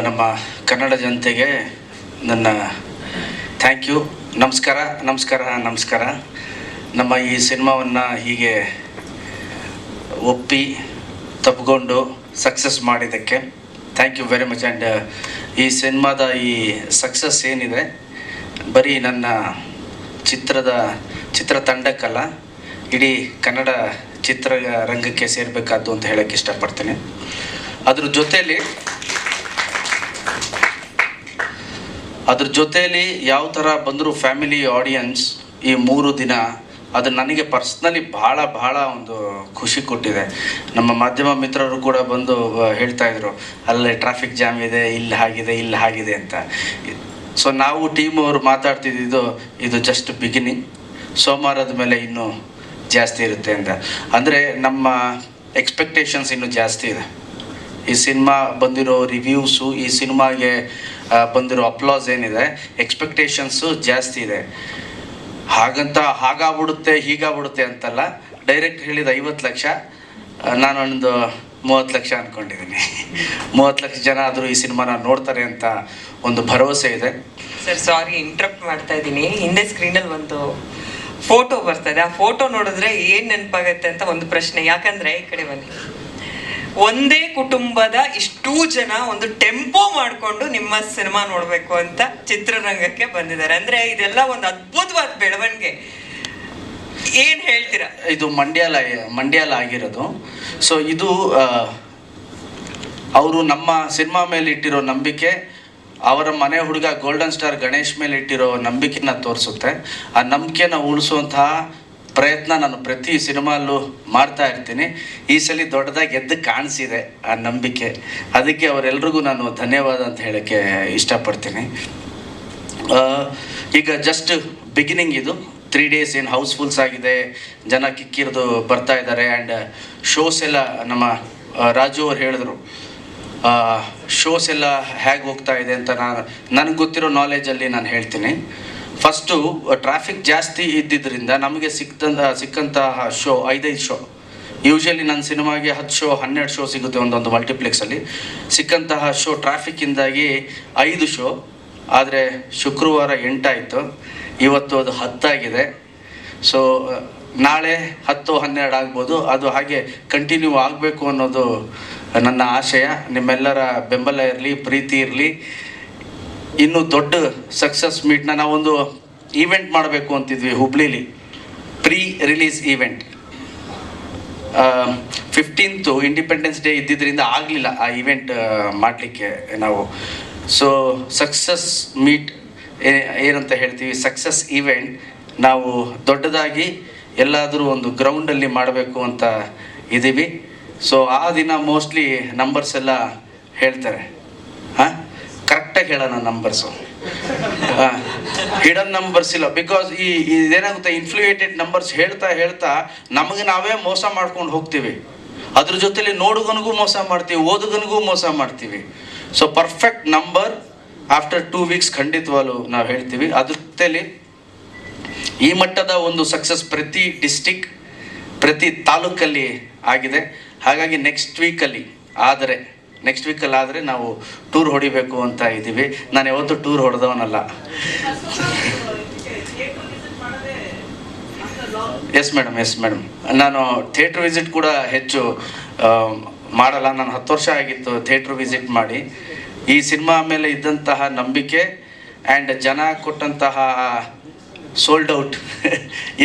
ನಮ್ಮ ಕನ್ನಡ ಜನತೆಗೆ ನನ್ನ ಥ್ಯಾಂಕ್ ಯು, ನಮಸ್ಕಾರ ನಮಸ್ಕಾರ ನಮಸ್ಕಾರ. ನಮ್ಮ ಈ ಸಿನಿಮಾವನ್ನು ಹೀಗೆ ಒಪ್ಪಿ ತಪ್ಪಿಕೊಂಡು ಸಕ್ಸಸ್ ಮಾಡಿದ್ದಕ್ಕೆ thank you very much. And ಈ ಸಿನಿಮಾದ ಈ ಸಕ್ಸಸ್ ಏನಿದೆ ಬರೀ ನನ್ನ ಚಿತ್ರತಂಡಕ್ಕಲ್ಲ, ಇಡೀ ಕನ್ನಡ ಚಿತ್ರರಂಗಕ್ಕೆ ಸೇರಬೇಕಾದ್ದು ಅಂತ ಹೇಳೋಕ್ಕೆ ಇಷ್ಟಪಡ್ತೀನಿ. ಅದ್ರ ಜೊತೆಯಲ್ಲಿ ಯಾವ ಥರ ಬಂದರೂ ಫ್ಯಾಮಿಲಿ ಆಡಿಯನ್ಸ್ ಈ 3 ದಿನ ಅದು ನನಗೆ ಪರ್ಸ್ನಲಿ ಭಾಳ ಒಂದು ಖುಷಿ ಕೊಟ್ಟಿದೆ. ನಮ್ಮ ಮಾಧ್ಯಮ ಮಿತ್ರರು ಕೂಡ ಬಂದು ಹೇಳ್ತಾಯಿದ್ರು, ಅಲ್ಲೇ ಟ್ರಾಫಿಕ್ ಜಾಮ್ ಇದೆ, ಇಲ್ಲಿ ಹಾಗಿದೆ ಅಂತ. ಸೊ ನಾವು ಟೀಮ್ ಅವರು ಮಾತಾಡ್ತಿದ್ದು ಇದು ಜಸ್ಟ್ ಬಿಗಿನಿಂಗ್, ಸೋಮವಾರದ ಮೇಲೆ ಇನ್ನೂ ಜಾಸ್ತಿ ಇರುತ್ತೆ ಅಂತ. ಅಂದರೆ ನಮ್ಮ ಎಕ್ಸ್ಪೆಕ್ಟೇಷನ್ಸ್ ಇನ್ನೂ ಜಾಸ್ತಿ ಇದೆ. ಈ ಸಿನಿಮಾ ಬಂದಿರೋ ರಿವ್ಯೂಸು, ಈ ಸಿನಿಮಾಗೆ ಬಂದಿರೋ ಅಪ್ಲಾಸ್ ಏನಿದೆ, ಎಕ್ಸ್ಪೆಕ್ಟೇಷನ್ಸು ಜಾಸ್ತಿ ಇದೆ. ಹೀಗಾಗ್ಬಿಡುತ್ತೆ ಅಂತಲ್ಲ. ಡೈರೆಕ್ಟ್ ಹೇಳಿದ 50 ಲಕ್ಷ, ನಾನೊಂದು 30 ಲಕ್ಷ ಅಂದ್ಕೊಂಡಿದ್ದೀನಿ. 30 ಲಕ್ಷ ಜನ ಆದರೂ ಈ ಸಿನಿಮಾನ ನೋಡ್ತಾರೆ ಅಂತ ಒಂದು ಭರವಸೆ ಇದೆ. ಸರ್ ಸಾರಿ ಇಂಟ್ರಪ್ಟ್ ಮಾಡ್ತಾ ಇದ್ದೀನಿ. ಹಿಂದೆ ಸ್ಕ್ರೀನಲ್ಲಿ ಒಂದು ಫೋಟೋ ಬರ್ತಾ ಇದೆ. ಆ ಫೋಟೋ ನೋಡಿದ್ರೆ ಏನು ನೆನಪಾಗತ್ತೆ ಅಂತ ಒಂದು ಪ್ರಶ್ನೆ. ಯಾಕಂದರೆ ಈ ಕಡೆ ಬನ್ನಿ, ಒಂದೇ ಕುಟುಂಬದ ಇಷ್ಟೂ ಜನ ಒಂದು ಟೆಂಪೋ ಮಾಡಿಕೊಂಡು ನಿಮ್ಮ ಸಿನಿಮಾ ನೋಡಬೇಕು ಅಂತ ಚಿತ್ರರಂಗಕ್ಕೆ ಬಂದಿದ್ದಾರೆ. ಅಂದರೆ ಇದೆಲ್ಲ ಒಂದು ಅದ್ಭುತವಾದ ಬೆಳವಣಿಗೆ. ಏನು ಹೇಳ್ತೀರಾ? ಇದು ಮಂಡ್ಯಾಲ ಆಗಿರೋದು. ಸೊ ಇದು ಅವರು ನಮ್ಮ ಸಿನಿಮಾ ಮೇಲೆ ಇಟ್ಟಿರೋ ನಂಬಿಕೆ, ಅವರ ಮನೆ ಹುಡುಗ ಗೋಲ್ಡನ್ ಸ್ಟಾರ್ ಗಣೇಶ್ ಮೇಲೆ ಇಟ್ಟಿರೋ ನಂಬಿಕೆನ ತೋರಿಸುತ್ತೆ. ಆ ನಂಬಿಕೆನ ಉಳಿಸುವಂತಹ ಪ್ರಯತ್ನ ನಾನು ಪ್ರತಿ ಸಿನಿಮಾಲ್ಲೂ ಮಾಡ್ತಾ ಇರ್ತೀನಿ. ಈ ಸಲ ದೊಡ್ಡದಾಗಿ ಎದ್ದು ಕಾಣಿಸಿದೆ ಆ ನಂಬಿಕೆ. ಅದಕ್ಕೆ ಅವರೆಲ್ರಿಗೂ ನಾನು ಧನ್ಯವಾದ ಅಂತ ಹೇಳೋಕ್ಕೆ ಇಷ್ಟಪಡ್ತೀನಿ. ಈಗ ಜಸ್ಟ್ ಬಿಗಿನಿಂಗ್ ಇದು. 3 days ಏನು ಹೌಸ್ಫುಲ್ಸ್ ಆಗಿದೆ, ಜನ ಕಿಕ್ಕಿರಿದು ಬರ್ತಾ ಇದ್ದಾರೆ. ಆ್ಯಂಡ್ ಶೋಸ್ ಎಲ್ಲ ನಮ್ಮ ರಾಜು ಅವ್ರು ಹೇಳಿದ್ರು, ಶೋಸ್ ಎಲ್ಲ ಹೇಗೆ ಹೋಗ್ತಾ ಇದೆ ಅಂತ. ನನಗೆ ಗೊತ್ತಿರೋ ನಾಲೆಜಲ್ಲಿ ನಾನು ಹೇಳ್ತೀನಿ. ಫಸ್ಟು ಟ್ರಾಫಿಕ್ ಜಾಸ್ತಿ ಇದ್ದಿದ್ದರಿಂದ ನಮಗೆ ಸಿಕ್ಕಂತಹ ಶೋ 5 ಶೋ. ಯೂಶ್ವಲಿ ನನ್ನ ಸಿನಿಮಾಗೆ 10 ಶೋ 12 ಶೋ ಸಿಗುತ್ತೆ ಒಂದೊಂದು ಮಲ್ಟಿಪ್ಲೆಕ್ಸಲ್ಲಿ. ಸಿಕ್ಕಂತಹ ಶೋ ಟ್ರಾಫಿಕ್ಕಿಂದಾಗಿ 5 ಶೋ. ಆದರೆ ಶುಕ್ರವಾರ 8 ಆಯಿತು, ಇವತ್ತು ಅದು 10 ಆಗಿದೆ. ಸೊ ನಾಳೆ 10-12 ಆಗ್ಬೋದು. ಅದು ಹಾಗೆ ಕಂಟಿನ್ಯೂ ಆಗಬೇಕು ಅನ್ನೋದು ನನ್ನ ಆಶಯ. ನಿಮ್ಮೆಲ್ಲರ ಬೆಂಬಲ ಇರಲಿ, ಪ್ರೀತಿ ಇರಲಿ. ಇನ್ನೂ ದೊಡ್ಡ ಸಕ್ಸಸ್ ಮೀಟ್ನ ನಾವೊಂದು ಈವೆಂಟ್ ಮಾಡಬೇಕು ಅಂತಿದ್ವಿ ಹುಬ್ಳಿಲಿ, pre release event. 15th independence day ಇದ್ದಿದ್ದರಿಂದ ಆಗಲಿಲ್ಲ ಆ ಈವೆಂಟ್ ಮಾಡಲಿಕ್ಕೆ ನಾವು. ಸೊ ಸಕ್ಸಸ್ ಮೀಟ್ ಏನಂತ ಹೇಳ್ತೀವಿ, ಸಕ್ಸಸ್ ಈವೆಂಟ್ ನಾವು ದೊಡ್ಡದಾಗಿ ಎಲ್ಲಾದರೂ ಒಂದು ಗ್ರೌಂಡಲ್ಲಿ ಮಾಡಬೇಕು ಅಂತ ಇದ್ದೀವಿ. ಸೊ ಆ ದಿನ ಮೋಸ್ಟ್ಲಿ ನಂಬರ್ಸ್ ಎಲ್ಲ ಹೇಳ್ತಾರೆ. ಕರೆಕ್ಟಾಗಿ ಹೇಳೋಣ ನಂಬರ್ಸು, ಹಿಡನ್ ನಂಬರ್ಸ್ ಇಲ್ಲ. ಬಿಕಾಸ್ ಇದೇನಾಗುತ್ತೆ, ಇನ್ಫ್ಲೂಯೇಟೆಡ್ ನಂಬರ್ಸ್ ಹೇಳ್ತಾ ನಮಗೆ ನಾವೇ ಮೋಸ ಮಾಡ್ಕೊಂಡು ಹೋಗ್ತೀವಿ. ಅದ್ರ ಜೊತೆಲಿ ನೋಡುಗನಿಗೂ ಮೋಸ ಮಾಡ್ತೀವಿ, ಓದುಗನಿಗೂ ಮೋಸ ಮಾಡ್ತೀವಿ. So perfect number after 2 weeks ಖಂಡಿತವಾಗ್ಲೂ ನಾವು ಹೇಳ್ತೀವಿ. ಅದ್ರ ಜೊತೆಲಿ ಈ ಮಟ್ಟದ ಒಂದು ಸಕ್ಸಸ್ ಪ್ರತಿ ಡಿಸ್ಟಿಕ್, ಪ್ರತಿ ತಾಲೂಕಲ್ಲಿ ಆಗಿದೆ. ಹಾಗಾಗಿ ನೆಕ್ಸ್ಟ್ ವೀಕಲ್ಲಿ ಆದರೆ ನಾವು ಟೂರ್ ಹೊಡಿಬೇಕು ಅಂತ ಇದ್ದೀವಿ. ನಾನು ಯಾವತ್ತೂ ಟೂರ್ ಹೊಡೆದವನಲ್ಲ. ಎಸ್ ಮೇಡಮ್, ನಾನು ಥಿಯೇಟ್ರ್ ವಿಸಿಟ್ ಕೂಡ ಹೆಚ್ಚು ಮಾಡಲ್ಲ. ನಾನು 10 ವರ್ಷ ಆಗಿತ್ತು ಥಿಯೇಟ್ರ್ ವಿಸಿಟ್ ಮಾಡಿ. ಈ ಸಿನಿಮಾ ಮೇಲೆ ಇದ್ದಂತಹ ನಂಬಿಕೆ ಆ್ಯಂಡ್ ಜನ ಕೊಟ್ಟಂತಹ ಸೋಲ್ಡ್ ಔಟ್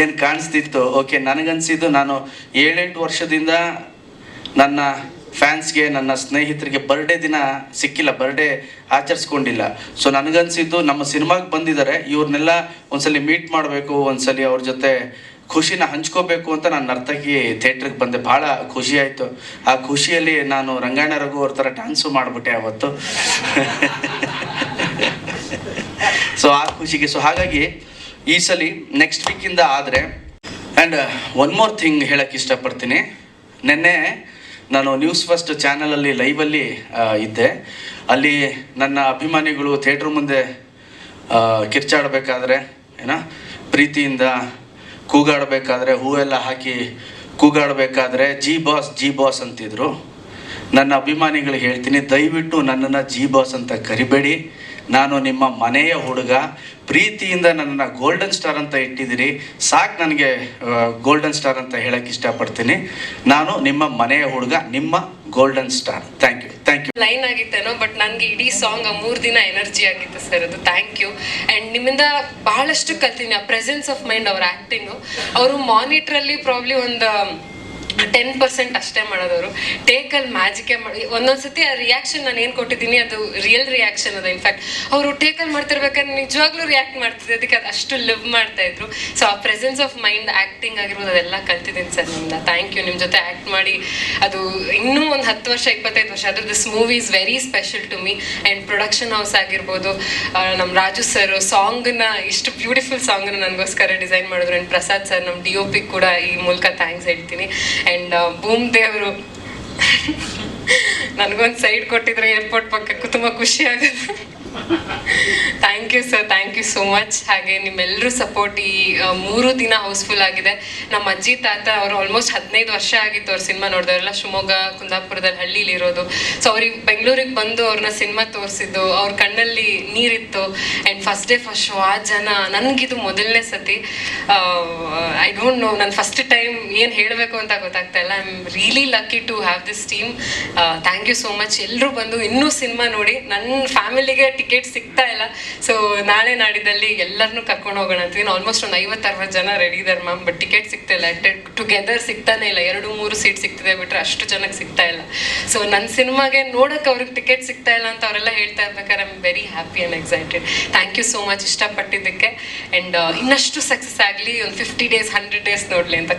ಏನು ಕಾಣಿಸ್ತಿತ್ತು. ಓಕೆ, ನನಗನ್ಸಿದ್ದು ನಾನು 7-8 ವರ್ಷದಿಂದ ನನ್ನ ಫ್ಯಾನ್ಸ್ಗೆ, ನನ್ನ ಸ್ನೇಹಿತರಿಗೆ ಬರ್ಡೇ ದಿನ ಸಿಕ್ಕಿಲ್ಲ, ಬರ್ಡೇ ಆಚರಿಸ್ಕೊಂಡಿಲ್ಲ. ಸೊ ನನಗನ್ಸಿದ್ದು ನಮ್ಮ ಸಿನಿಮಾಗೆ ಬಂದಿದ್ದಾರೆ, ಇವ್ರನ್ನೆಲ್ಲ ಒಂದ್ಸಲಿ ಮೀಟ್ ಮಾಡಬೇಕು, ಒಂದ್ಸಲಿ ಅವ್ರ ಜೊತೆ ಖುಷಿನ ಹಂಚ್ಕೋಬೇಕು ಅಂತ ನಾನು ನರ್ತಕಿ ಥಿಯೇಟ್ರಿಗೆ ಬಂದೆ. ಭಾಳ ಖುಷಿ ಆಯಿತು. ಆ ಖುಷಿಯಲ್ಲಿ ನಾನು ರಂಗಾಯಣ ರಘು ಅವ್ರ ಥರ ಡ್ಯಾನ್ಸು ಮಾಡಿಬಿಟ್ಟೆ ಅವತ್ತು. ಸೊ ಆ ಖುಷಿಗೆ. ಸೊ ಹಾಗಾಗಿ ಈ ಸಲ ನೆಕ್ಸ್ಟ್ ವೀಕಿಂದ ಆದರೆ. ಆ್ಯಂಡ್ ಒನ್ ಮೋರ್ ಥಿಂಗ್ ಹೇಳೋಕ್ಕೆ ಇಷ್ಟಪಡ್ತೀನಿ. ನೆನ್ನೆ ನಾನು ನ್ಯೂಸ್ ಫಸ್ಟ್ ಚಾನಲಲ್ಲಿ ಲೈವಲ್ಲಿ ಇದ್ದೆ. ಅಲ್ಲಿ ನನ್ನ ಅಭಿಮಾನಿಗಳು ಥಿಯೇಟ್ರ್ ಮುಂದೆ ಕಿರ್ಚಾಡಬೇಕಾದ್ರೆ, ಪ್ರೀತಿಯಿಂದ ಕೂಗಾಡಬೇಕಾದ್ರೆ, ಹೂವೆಲ್ಲ ಹಾಕಿ ಕೂಗಾಡಬೇಕಾದ್ರೆ ಜಿ ಬಾಸ್ ಅಂತಿದ್ರು. ನನ್ನ ಅಭಿಮಾನಿಗಳಿಗೆ ಹೇಳ್ತೀನಿ, ದಯವಿಟ್ಟು ನನ್ನನ್ನು ಜಿ ಬಾಸ್ ಅಂತ ಕರಿಬೇಡಿ. ನಾನು ನಿಮ್ಮ ಮನೆಯ ಹುಡುಗ. ಪ್ರೀತಿಯಿಂದ ನನ್ನನ್ನು ಗೋಲ್ಡನ್ ಸ್ಟಾರ್ ಅಂತ ಇಟ್ಟಿದ್ದೀರಿ, ಸಾಕು ನನಗೆ ಗೋಲ್ಡನ್ ಸ್ಟಾರ್ ಅಂತ ಹೇಳಕ್ಕೆ ಇಷ್ಟಪಡ್ತೀನಿ. ನಾನು ನಿಮ್ಮ ಮನೆಯ ಹುಡುಗ, ನಿಮ್ಮ golden star. Thank you. Line ಆಗಿತ್ತೇನೋ, ಬಟ್ ನನಗೆ ಇಡೀ ಸಾಂಗ್ 3 ದಿನ ಎನರ್ಜಿ ಆಗಿತ್ತು ಸರ್. ಅದು ಥ್ಯಾಂಕ್ ಯು. ಆ್ಯಂಡ್ ನಿಮ್ಮಿಂದ ಬಹಳಷ್ಟು ಕಲ್ತೀನಿ. ಆ ಪ್ರೆಸೆನ್ಸ್ ಆಫ್ ಮೈಂಡ್, ಅವ್ರ ಆ್ಯಕ್ಟಿಂಗು. ಅವರು ಮಾನಿಟ್ರಲ್ಲಿ ಪ್ರಾಬ್ಲಿ ಒಂದು 10% ಅಷ್ಟೇ ಮಾಡೋದವರು. ಟೇಕಲ್ಲಿ ಮ್ಯಾಜಿಕೇ ಮಾಡಿ ಒಂದೊಂದ್ಸತಿ ಆ ರಿಯಾಕ್ಷನ್ ನಾನು ಏನು ಕೊಟ್ಟಿದ್ದೀನಿ ಅದು ರಿಯಲ್ ರಿಯಾಕ್ಷನ್ ಅದು. ಇನ್ಫ್ಯಾಕ್ಟ್ ಅವರು ಟೇಕಲ್ಲಿ ಮಾಡ್ತಿರ್ಬೇಕಾದ್ರೆ ನಿಜವಾಗ್ಲೂ ರಿಯಾಕ್ಟ್ ಮಾಡ್ತಿದ್ದೆ, ಅದಕ್ಕೆ ಅದು ಅಷ್ಟು ಲಿವ್ ಮಾಡ್ತಾ ಇದ್ರು. ಸೊ ಆ ಪ್ರೆಸೆನ್ಸ್ ಆಫ್ ಮೈಂಡ್, ಆ್ಯಕ್ಟಿಂಗ್ ಆಗಿರ್ಬೋದು, ಅದೆಲ್ಲ ಕಲ್ತಿದ್ದೀನಿ ಸರ್ ನಿಮ್ಮಿಂದ. Thank you. ನಿಮ್ಮ ಜೊತೆ ಆ್ಯಕ್ಟ್ ಮಾಡಿ ಅದು ಇನ್ನೂ ಒಂದು 10 ವರ್ಷ 25 ವರ್ಷ ಆದರೂ this movie is very special to me. And production house ಆಗಿರ್ಬೋದು, ನಮ್ಮ ರಾಜು ಸರ್ ಸಾಂಗನ್ನ, ಇಷ್ಟು ಬ್ಯೂಟಿಫುಲ್ ಸಾಂಗನ್ನ ನನಗೋಸ್ಕರ ಡಿಸೈನ್ ಮಾಡಿದ್ರು. ಆ್ಯಂಡ್ ಪ್ರಸಾದ್ ಸರ್, ನಮ್ಮ DOP ಕೂಡ ಈ ಮೂಲಕ ಥ್ಯಾಂಕ್ಸ್ ಹೇಳ್ತೀನಿ. ಆ್ಯಂಡ್ ಬೂಮ್ ದೇವರು ನನಗೊಂದು ಸೈಡ್ ಕೊಟ್ಟಿದ್ರೆ ಏರ್ಪೋರ್ಟ್ ಪಕ್ಕಕ್ಕೂ ತುಂಬ ಖುಷಿ ಆಗುತ್ತೆ. Thank you sir, thank you so much. ಹಾಗೆ ನಿಮ್ಮೆಲ್ಲರೂ ಸಪೋರ್ಟ್ ಈ 3 ದಿನ ಹೌಸ್ಫುಲ್ ಆಗಿದೆ. ನಮ್ಮ ಅಜ್ಜಿ ತಾತ ಅವರು ಆಲ್ಮೋಸ್ಟ್ 15 ವರ್ಷ ಆಗಿತ್ತು ಅವ್ರ ಸಿನಿಮಾ ನೋಡಿದವರೆಲ್ಲ. ಶಿವಮೊಗ್ಗ, ಕುಂದಾಪುರದಲ್ಲಿ ಹಳ್ಳಿಲಿ ಇರೋದು. ಸೊ ಅವ್ರಿಗೆ ಬೆಂಗಳೂರಿಗೆ ಬಂದು ಅವ್ರನ್ನ ಸಿನಿಮಾ ತೋರಿಸಿದ್ದು, ಅವ್ರ ಕಣ್ಣಲ್ಲಿ ನೀರಿತ್ತು. And first day first show ಆ ಜನ, ನನಗಿದು ಮೊದಲನೇ ಸತಿ. ಐ ಡೋಂಟ್ ನೋ, ನಾನು ಫಸ್ಟ್ ಟೈಮ್ ಏನು ಹೇಳಬೇಕು ಅಂತ ಗೊತ್ತಾಗ್ತಾ ಇಲ್ಲ. I am really lucky to have this team. Thank you so much. ಎಲ್ಲರೂ ಬಂದು ಇನ್ನೂ ಸಿನಿಮಾ ನೋಡಿ. ನನ್ನ ಫ್ಯಾಮಿಲಿಗೆ ಟಿಕೆಟ್ ಸಿಗ್ತಾ ಇಲ್ಲ. ಸೊ ನಾಳೆ ನಾಡಿದ್ದಲ್ಲಿ ಎಲ್ಲರನ್ನೂ ಕರ್ಕೊಂಡು ಹೋಗೋಣ ಅಂತೀನಿ. ಆಲ್ಮೋಸ್ಟ್ ಒಂದು 50-60 ಜನ ರೆಡಿ ಇದ್ದಾರೆ ಮ್ಯಾಮ್, ಬಟ್ ಟಿಕೆಟ್ ಸಿಗ್ತಾ ಇಲ್ಲ. ಟುಗೆದರ್ ಸಿಗ್ತಾನೆ ಇಲ್ಲ. 2-3 ಸೀಟ್ ಸಿಗ್ತಿದೆ ಬಿಟ್ರೆ ಅಷ್ಟು ಜನಕ್ಕೆ ಸಿಗ್ತಾ ಇಲ್ಲ. ಸೊ ನನ್ನ ಸಿನಿಮಾಗೆ ನೋಡೋಕೆ ಅವ್ರಿಗೆ ಟಿಕೆಟ್ ಸಿಗ್ತಾ ಇಲ್ಲ ಅಂತ ಅವರೆಲ್ಲ ಹೇಳ್ತಾ ಇರ್ಬೇಕಾದ್ರೆ I am very happy and excited. Thank you so much ಇಷ್ಟಪಟ್ಟಿದ್ದಕ್ಕೆ. ಆ್ಯಂಡ್ ಇನ್ನಷ್ಟು ಸಕ್ಸಸ್ ಆಗಲಿ. ಒಂದು 50 days 100 days ನೋಡಲಿ ಅಂತ